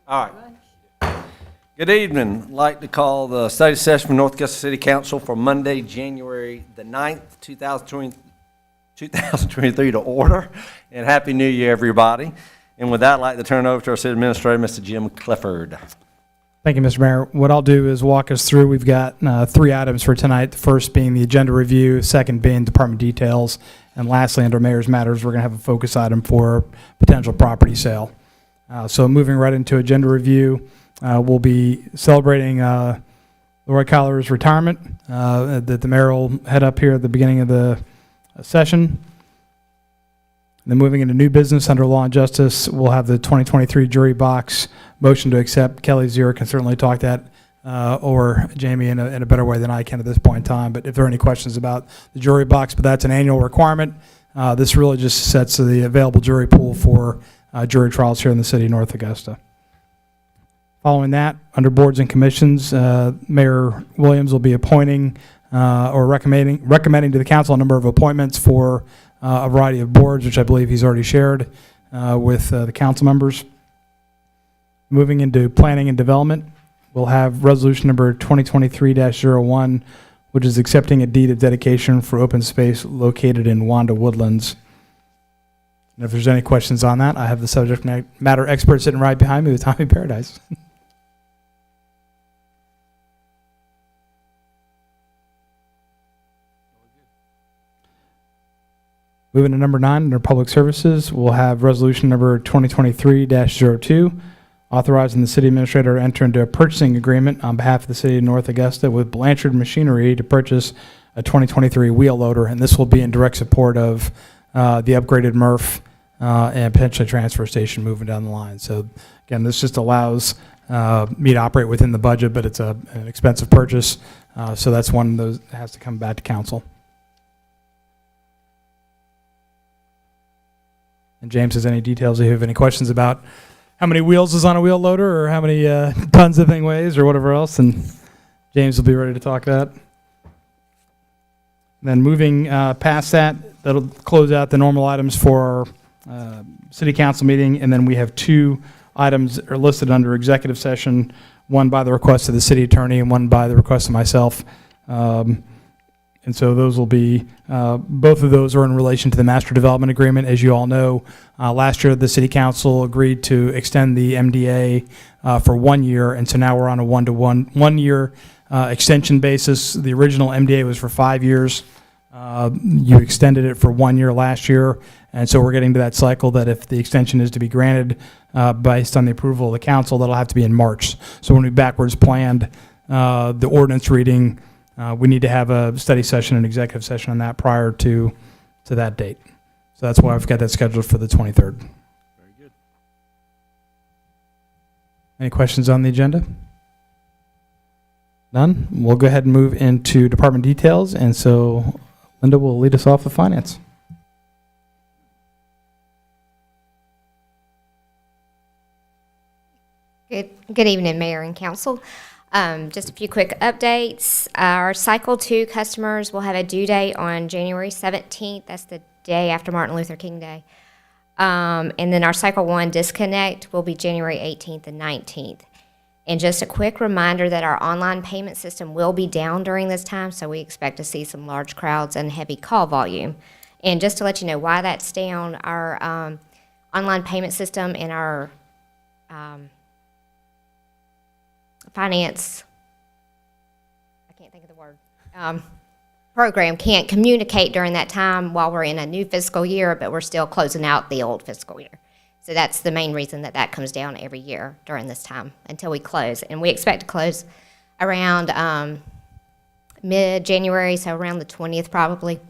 All right. Good evening. I'd like to call the study session for North Augusta City Council for Monday, January the 9th, 2023 to order. And Happy New Year, everybody. And with that, I'd like to turn it over to our City Administrator, Mr. Jim Clifford. Thank you, Mr. Mayor. What I'll do is walk us through. We've got 3 items for tonight. The first being the agenda review, second being department details, and lastly, under Mayor's Matters, we're going to have a focus item for potential property sale. So moving right into agenda review, we'll be celebrating Leroy Collar's retirement that the mayor will head up here at the beginning of the session. And then moving into new business under Law and Justice, we'll have the 2023 jury box motion to accept. Kelly Zier can certainly talk that or Jamie in a better way than I can at this point in time. But if there are any questions about the jury box, but that's an annual requirement. This really just sets the available jury pool for jury trials here in the city of North Augusta. Following that, under boards and commissions, Mayor Williams will be appointing or recommending to the council a number of appointments for a variety of boards, which I believe he's already shared with the council members. Moving into planning and development, we'll have resolution number 2023-01, which is accepting a deed of dedication for open space located in Wanda Woodlands. And if there's any questions on that, I have the subject matter expert sitting right behind me with Tommy Paradise. Moving to number 9, under public services, we'll have resolution number 2023-02, authorizing the city administrator to enter into a purchasing agreement on behalf of the city of North Augusta with Blanchard Machinery to purchase a 2023 wheel loader, and this will be in direct support of the upgraded MRF and potentially transfer station moving down the line. So again, this just allows me to operate within the budget, but it's an expensive purchase, so that's one of those that has to come back to council. And James has any details, if you have any questions about how many wheels is on a wheel loader or how many tons the thing weighs or whatever else, and James will be ready to talk that. And then moving past that, that'll close out the normal items for our city council meeting, and then we have 2 items that are listed under executive session, one by the request of the city attorney and one by the request of myself. And so those will be, both of those are in relation to the master development agreement. As you all know, last year the city council agreed to extend the MDA for 1 year, and so now we're on a 1 year extension basis. The original MDA was for 5 years. You extended it for 1 year last year, and so we're getting to that cycle that if the extension is to be granted based on the approval of the council, that'll have to be in March. So when we backwards planned the ordinance reading, we need to have a study session and executive session on that prior to that date. So that's why I've got that scheduled for the 23rd. Very good. Any questions on the agenda? None? We'll go ahead and move into department details, and so Linda will lead us off with finance. Good evening, Mayor and Council. Just a few quick updates. Our Cycle 2 customers will have a due date on January 17th. That's the day after Martin Luther King Day. And then our Cycle 1 disconnect will be January 18th and 19th. And just a quick reminder that our online payment system will be down during this time, so we expect to see some large crowds and heavy call volume. And just to let you know why that's down, our online payment system and our finance, I can't think of the word, program can't communicate during that time while we're in a new fiscal year, but we're still closing out the old fiscal year. So that's the main reason that that comes down every year during this time until we close. And we expect to close around mid-January, so around the 20th probably.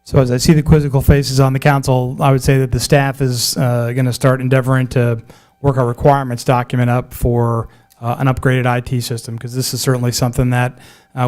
So as I see the quizzical faces on the council, I would say that the staff is going to start endeavoring to work our requirements document up for an upgraded IT system, because this is certainly something that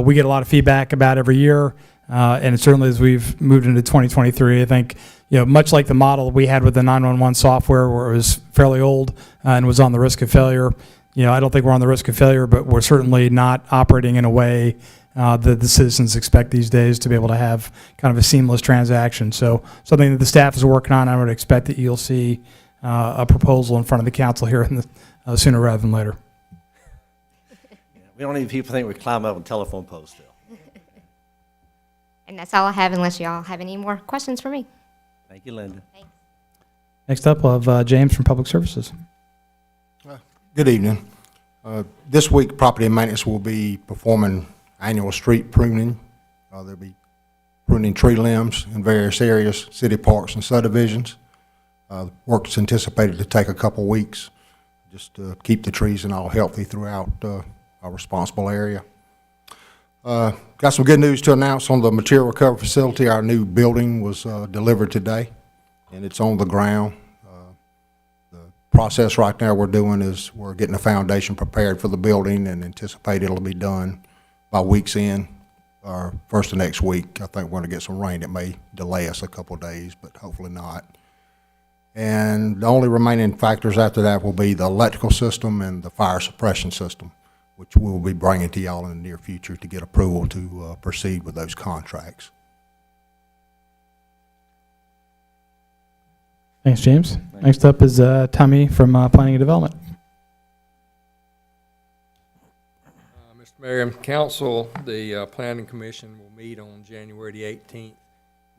we get a lot of feedback about every year, and certainly as we've moved into 2023, I think, much like the model we had with the 911 software where it was fairly old and was on the risk of failure, I don't think we're on the risk of failure, but we're certainly not operating in a way that the citizens expect these days to be able to have kind of a seamless transaction. So something that the staff is working on, I would expect that you'll see a proposal in front of the council here in the, sooner rather than later. We don't need people to think we climb up on telephone poles still. And that's all I have unless y'all have any more questions for me. Thank you, Linda. Thanks. Next up, we'll have James from Public Services. Good evening. This week, Property and Maintenance will be performing annual street pruning. They'll be pruning tree limbs in various areas, city parks and subdivisions. Work's anticipated to take a couple weeks, just to keep the trees and all healthy throughout our responsible area. Got some good news to announce on the material recovery facility. Our new building was delivered today, and it's on the ground. The process right now we're doing is we're getting the foundation prepared for the building and anticipate it'll be done by week's end or first of next week. I think we're going to get some rain. It may delay us a couple of days, but hopefully not. And the only remaining factors after that will be the electrical system and the fire suppression system, which we'll be bringing to y'all in the near future to get approval to proceed with those contracts. Thanks, James. Next up is Tommy from Planning and Development. Mr. Mayor and Council, the Planning Commission will meet on January the 18th.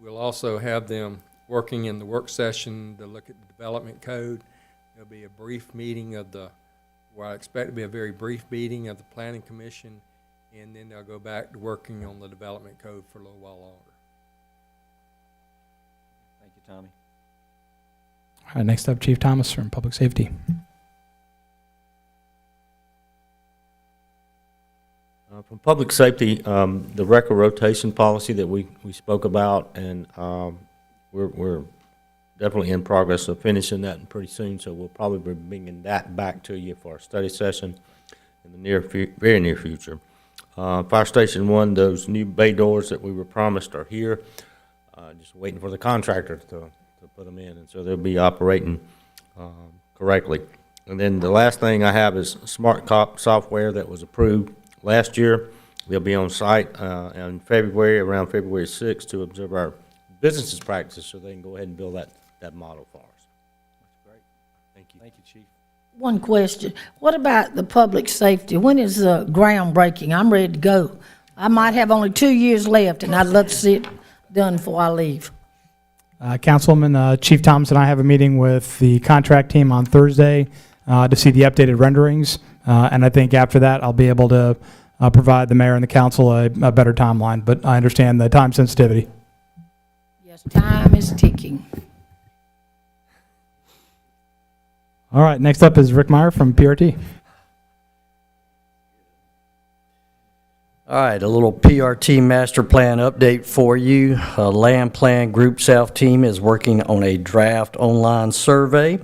We'll also have them working in the work session to look at the development code. There'll be a brief meeting of the, well, I expect to be a very brief meeting of the Planning Commission, and then they'll go back to working on the development code for a little while longer. Thank you, Tommy. All right, next up, Chief Thomas from Public Safety. From public safety, the record rotation policy that we spoke about, and we're definitely in progress of finishing that pretty soon, so we'll probably be bringing that back to you for a study session in the very near future. Fire Station 1, those new bay doors that we were promised are here, just waiting for the contractor to put them in, and so they'll be operating correctly. And then the last thing I have is Smart Cop software that was approved last year. They'll be on site in February, around February 6th, to observe our business practices, so they can go ahead and build that model for us. That's great. Thank you. Thank you, Chief. One question. What about the public safety? When is groundbreaking? I'm ready to go. I might have only 2 years left, and I'd love to see it done before I leave. Councilwoman, Chief Thomas and I have a meeting with the contract team on Thursday to see the updated renderings, and I think after that I'll be able to provide the mayor and the council a better timeline, but I understand the time sensitivity. Yes, time is ticking. All right, next up is Rick Meyer from PRT. All right, a little PRT master plan update for you. Land Plan Group South team is working on a draft online survey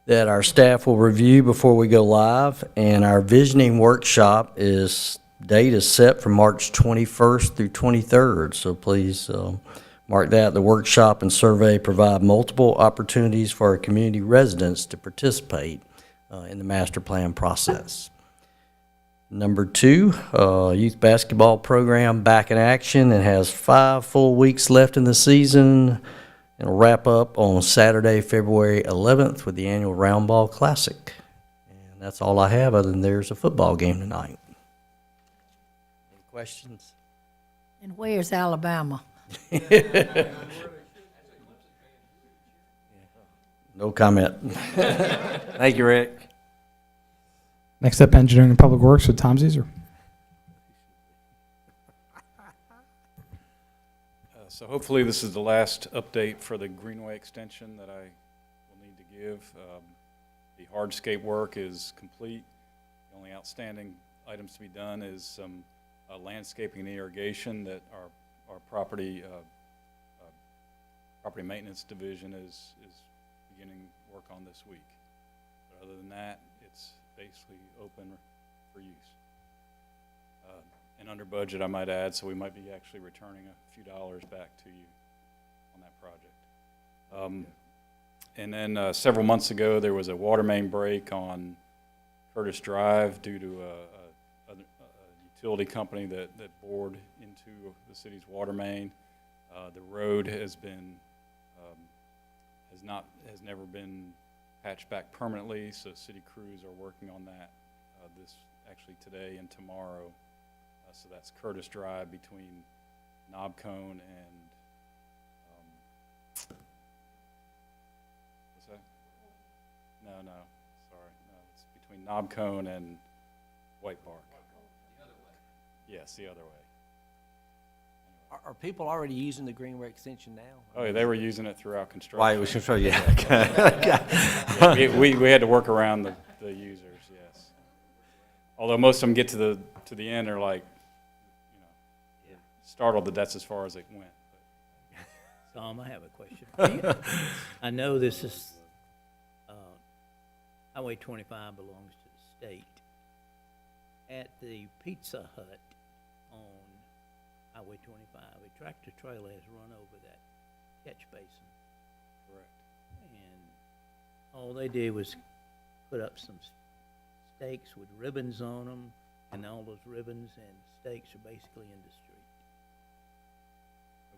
that our staff will review before we go live, and our visioning workshop date is set for March 21st through 23rd, so please mark that. The workshop and survey provide multiple opportunities for our community residents to participate in the master plan process. Number 2, youth basketball program back in action and has 5 full weeks left in the season. It'll wrap up on Saturday, February 11th with the annual Round Ball Classic. And that's all I have, other than there's a football game tonight. Any questions? And where's Alabama? No comment. Thank you, Rick. Next up, Engineering and Public Works with Tom Zeser. So hopefully this is the last update for the Greenway extension that I will need to give. The hardscape work is complete. The only outstanding items to be done is some landscaping and irrigation that our property maintenance division is beginning work on this week. But other than that, it's basically open for use. And under budget, I might add, so we might be actually returning a few dollars back to you on that project. And then several months ago, there was a water main break on Curtis Drive due to a utility company that bored into the city's water main. The road has never been patched back permanently, so city crews are working on that actually today and tomorrow. So that's Curtis Drive between Knob Cone and, what's that? No, sorry, no, it's between Knob Cone and White Bark. The other way? Yes, the other way. Are people already using the Greenway extension now? Oh, yeah, they were using it throughout construction. Why, we should show you, okay. Yeah, we had to work around the users, yes. Although most of them get to the end are like, startled that that's as far as it went. Tom, I have a question. I know this is, Highway 25 belongs to the state. At the Pizza Hut on Highway 25, a tractor trailer has run over that catch basin. Correct. And all they did was put up some stakes with ribbons on them, and all those ribbons and stakes are basically in the street.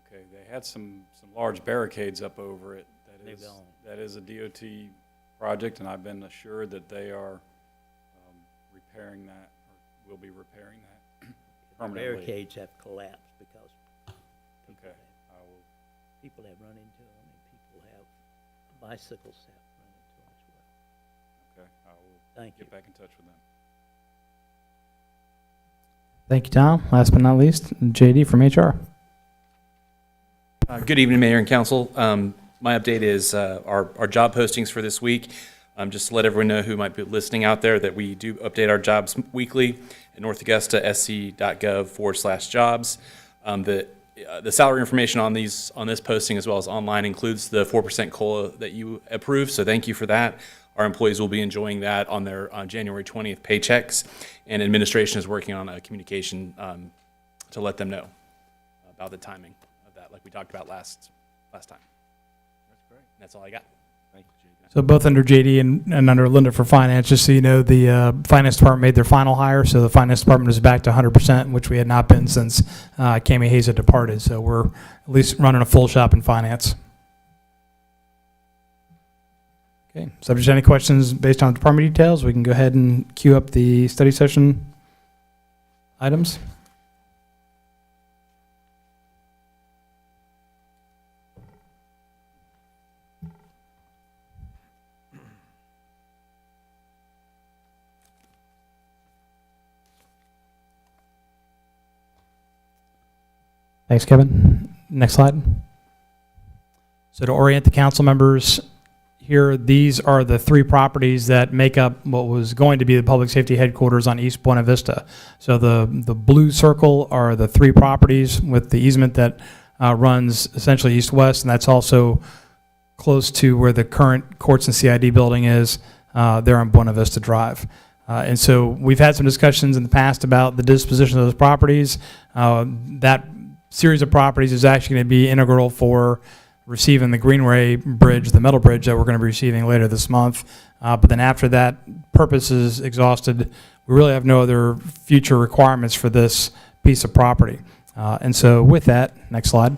Okay, they had some large barricades up over it. They're gone. That is a DOT project, and I've been assured that they are repairing that, or will be repairing that The permanently. barricades have collapsed because Okay, I will, people have run into them, and people have, bicycles have run into them as well. okay, I will Thank you. get back in touch with them. Thank you, Tom. Last but not least, JD from HR. Good evening, Mayor and Council. My update is our job postings for this week. Just to let everyone know who might be listening out there that we do update our jobs weekly at northaugusta.sc.gov/jobs. The salary information on this posting as well as online includes the 4% COLA that you approved, so thank you for that. Our employees will be enjoying that on their January 20th paychecks, and administration is working on a communication to let them know about the timing of that, like we talked about last time. That's great. That's all I got. Thank you, JD. So both under JD and under Linda for finance, just so you know, the finance department made their final hire, so the finance department is back to 100%, which we had not been since Cami Hayes had departed. So we're at least running a full shop in finance. Okay, so if there's any questions based on department details, we can go ahead and queue up the study session items. Thanks, Kevin. Next slide. So to orient the council members here, these are the three properties that make up what was going to be the public safety headquarters on East Buena Vista. So the blue circle are the three properties with the easement that runs essentially east-west, and that's also close to where the current courts and CID building is there on Buena Vista Drive. And so we've had some discussions in the past about the disposition of those properties. That series of properties is actually going to be integral for receiving the Greenway Bridge, the metal bridge that we're going to be receiving later this month. But then after that purpose is exhausted, we really have no other future requirements for this piece of property. And so with that, next slide.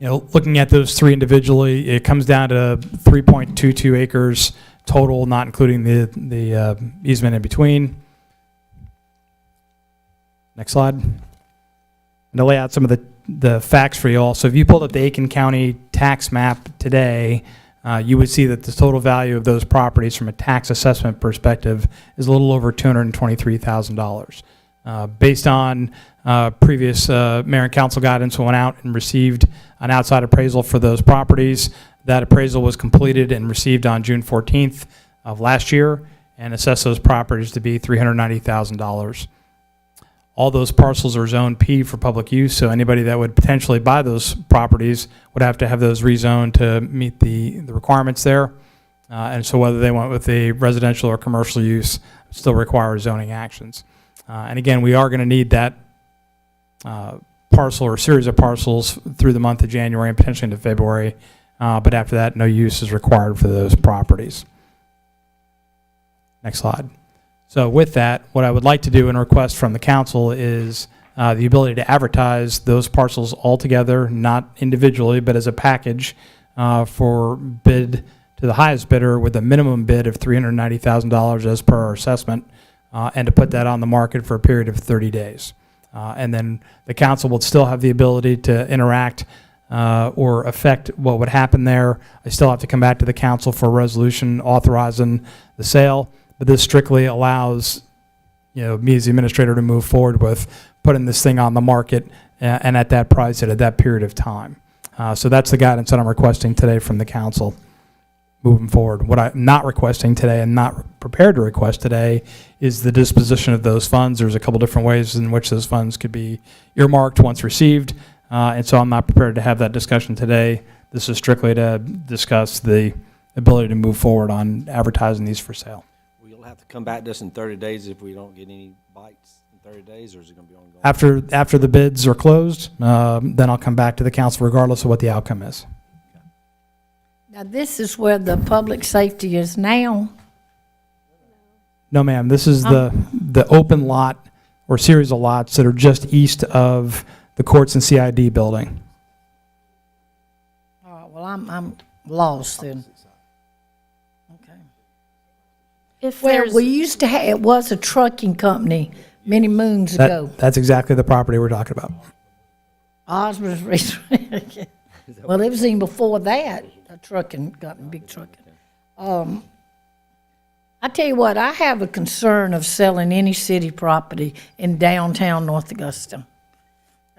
Looking at those three individually, it comes down to 3.22 acres total, not including the easement in between. Next slide. And to lay out some of the facts for you all. So if you pulled up the Aiken County tax map today, you would see that the total value of those properties from a tax assessment perspective is a little over $223,000. Based on previous mayor and council guidance, we went out and received an outside appraisal for those properties. That appraisal was completed and received on June 14th of last year and assessed those properties to be $390,000. All those parcels are Zone P for public use, so anybody that would potentially buy those properties would have to have those rezoned to meet the requirements there. And so whether they went with a residential or commercial use still requires zoning actions. And again, we are going to need that parcel or series of parcels through the month of January and potentially into February. But after that, no use is required for those properties. Next slide. So with that, what I would like to do and request from the council is the ability to advertise those parcels all together, not individually, but as a package for bid to the highest bidder with a minimum bid of $390,000 as per our assessment, and to put that on the market for a period of 30 days. And then the council will still have the ability to interact or affect what would happen there. I still have to come back to the council for a resolution authorizing the sale, but this strictly allows, me as the administrator to move forward with putting this thing on the market and at that price and at that period of time. So that's the guidance that I'm requesting today from the council moving forward. What I'm not requesting today and not prepared to request today is the disposition of those funds. There's a couple different ways in which those funds could be earmarked once received, and so I'm not prepared to have that discussion today. This is strictly to discuss the ability to move forward on advertising these for sale. We'll have to come back to this in 30 days if we don't get any bites in 30 days, or is it going to be ongoing? After the bids are closed, then I'll come back to the council regardless of what the outcome is. Now, this is where the public safety is now. No, ma'am, this is the open lot or series of lots that are just east of the courts and CID building. All right, well, I'm lost then. Okay. If Well, there's, we used to have, it was a trucking company many moons ago. That's exactly the property we're talking about. Osborne's Racetrack. Well, it was even before that, a trucking company, big trucking. I tell you what, I have a concern of selling any city property in downtown North Augusta.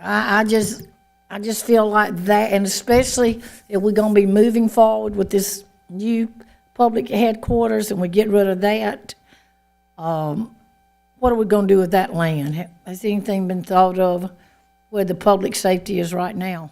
I just feel like that, and especially if we're gonna be moving forward with this new public headquarters and we get rid of that, what are we gonna do with that land? Has anything been thought of where the public safety is right now?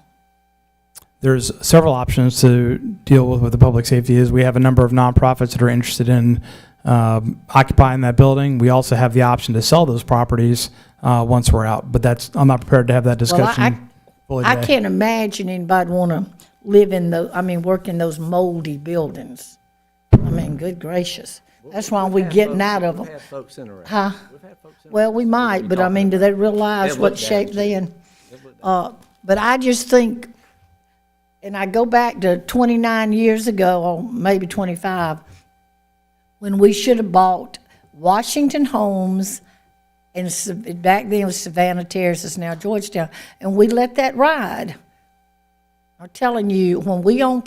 There's several options to deal with the public safety is. We have a number of nonprofits that are interested in occupying that building. We also have the option to sell those properties once we're out, but I'm not prepared to have that discussion fully I today. can't imagine anybody want to live in work in those moldy buildings. I mean, good gracious. That's why we're getting out of We've them. had folks interested. Huh? We've had folks interested. Well, we might, but I mean, do they realize They've what looked at shape it, they in? They've looked at But I just think, and I go back to 29 years ago, or maybe 25, when we should have bought Washington Homes, and back then it was Savannah Terrace, it's now Georgetown, and we let that ride. I'm telling you, when we own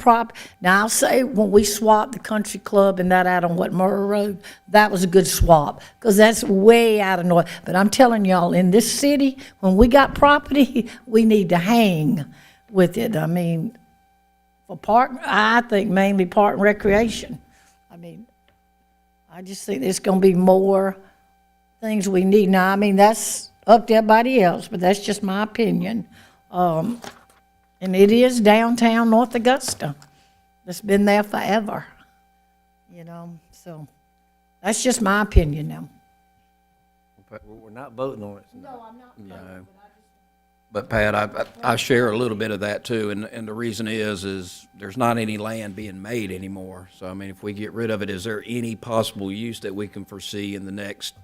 now I'll say when we swapped the country club and that out on Murray Road, that was a good swap, because that's way out of north. But I'm telling y'all, in this city, when we got property, we need to hang with it. I mean, for park, I think mainly park and recreation. I mean, I just think there's gonna be more things we need. Now, I mean, that's up to everybody else, but that's just my opinion. And it is downtown North Augusta. It's been there forever, so that's just my opinion now. We're not voting on it. No, I'm not. No. But Pat, I share a little bit of that too, and the reason is there's not any land being made anymore. So I mean, if we get rid of it, is there any possible use that we can foresee in the next,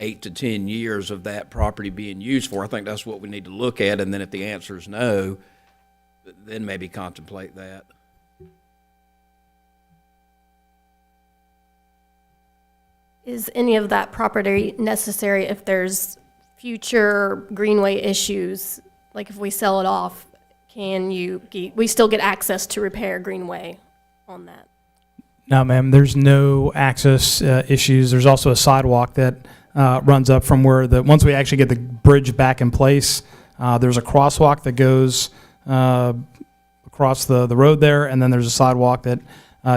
8 to 10 years of that property being used for? I think that's what we need to look at, and then if the answer is no, then maybe contemplate that. is any of that property necessary if there's future greenway issues? Like if we sell it off, we still get access to repair greenway on that? No, ma'am, there's no access issues. There's also a sidewalk that runs up from once we actually get the bridge back in place, there's a crosswalk that goes across the road there, and then there's a sidewalk that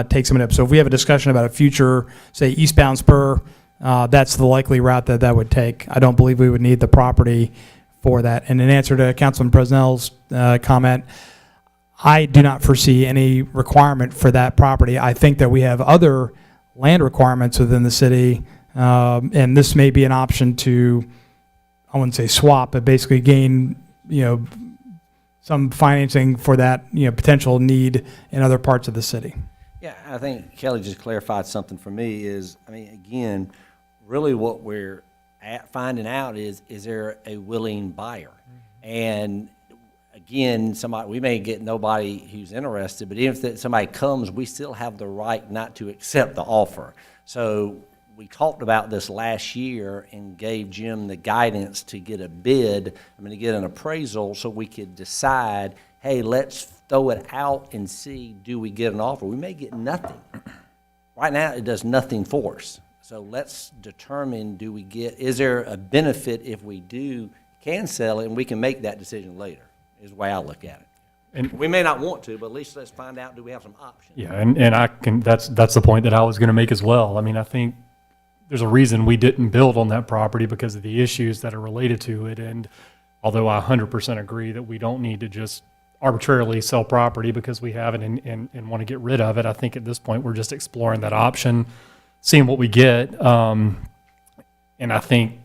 takes them up. So if we have a discussion about a future, say, eastbound spur, that's the likely route that would take. I don't believe we would need the property for that. And in answer to Councilman Presnell's comment, I do not foresee any requirement for that property. I think that we have other land requirements within the city, and this may be an option to, I wouldn't say swap, but basically gain, some financing for that, potential need in other parts of the city. Yeah, I think Kelly just clarified something for me again, really what we're finding out is there a willing buyer? And again, we may get nobody who's interested, but even if somebody comes, we still have the right not to accept the offer. So we talked about this last year and gave Jim the guidance to get a bid, to get an appraisal so we could decide, hey, let's throw it out and see, do we get an offer? We may get nothing. Right now, it does nothing for us. So let's determine, is there a benefit if we can sell it, and we can make that decision later, is the way I look at it. And we may not want to, but at least let's find out, do we have some options? yeah, and that's the point that I was going to make as well. I mean, I think there's a reason we didn't build on that property because of the issues that are related to it. And although I 100% agree that we don't need to just arbitrarily sell property because we have it and want to get rid of it, I think at this point we're just exploring that option, seeing what we get. And I think,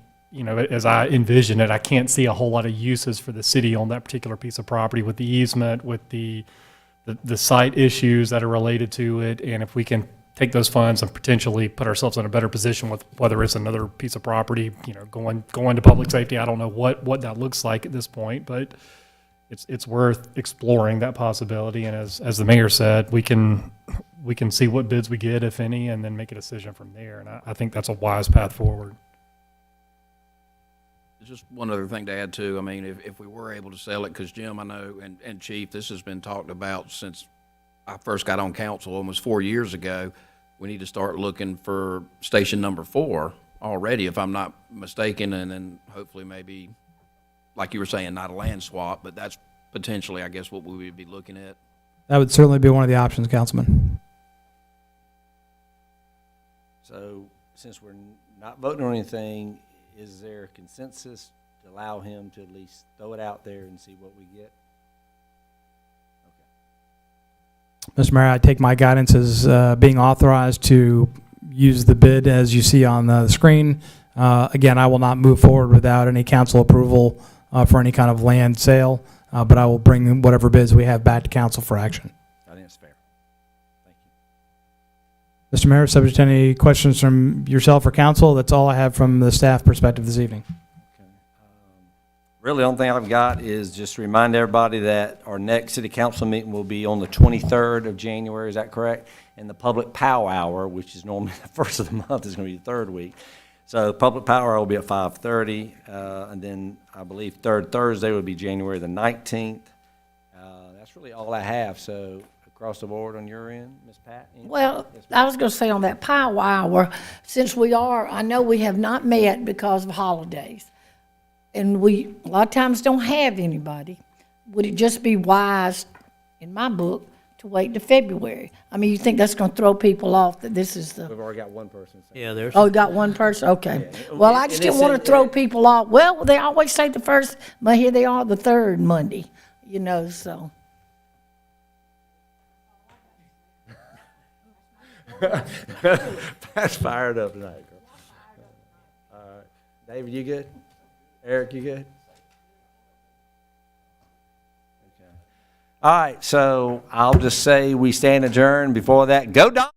as I envision it, I can't see a whole lot of uses for the city on that particular piece of property with the easement, with the site issues that are related to it. And if we can take those funds and potentially put ourselves in a better position with whether it's another piece of property, going to public safety. I don't know what that looks like at this point, but it's worth exploring that possibility. And as the mayor said, we can see what bids we get, if any, and then make a decision from there. And I think that's a wise path forward. Just one other thing to add too. I mean, if we were able to sell it, because Jim, I know, and Chief, this has been talked about since I first got on council almost 4 years ago. We need to start looking for station number 4 already, if I'm not mistaken, and then hopefully maybe, like you were saying, not a land swap, but that's potentially, I guess, what we would be looking at. That would certainly be one of the options, Councilman. So since we're not voting on anything, is there consensus to allow him to at least throw it out there and see what we get? Mr. Mayor, I take my guidance as being authorized to use the bid as you see on the screen. Again, I will not move forward without any council approval for any kind of land sale, but I will bring whatever bids we have back to council for action. I think it's fair. Thank you. Mr. Mayor, subject to any questions from yourself or council, that's all I have from the staff perspective this evening. Really, the only thing I've got is just to remind everybody that our next city council meeting will be on the 23rd of January, is that correct? And the public powwow, which is normally the first of the month, is going to be the third week. So public powwow will be at 5:30, and then I believe third Thursday would be January the 19th. That's really all I have. So across the board on your end, Ms. Pat? Well, I was going to say on that powwow, since I know we have not met because of holidays, and we a lot of times don't have anybody, would it just be wise, in my book, to wait to February? I mean, you think that's going to throw people off that this is the... We've already got one person. Yeah, there's. Oh, you got one person? Okay. Yeah. Well, I And just they didn't want said to throw that- people off. Well, they always say the first, but here they are the third Monday, so... Pat's fired up tonight, girl. All right. David, you good? Eric, you good? Okay. All right, so I'll just say we stand adjourned. Before that, go Dogs!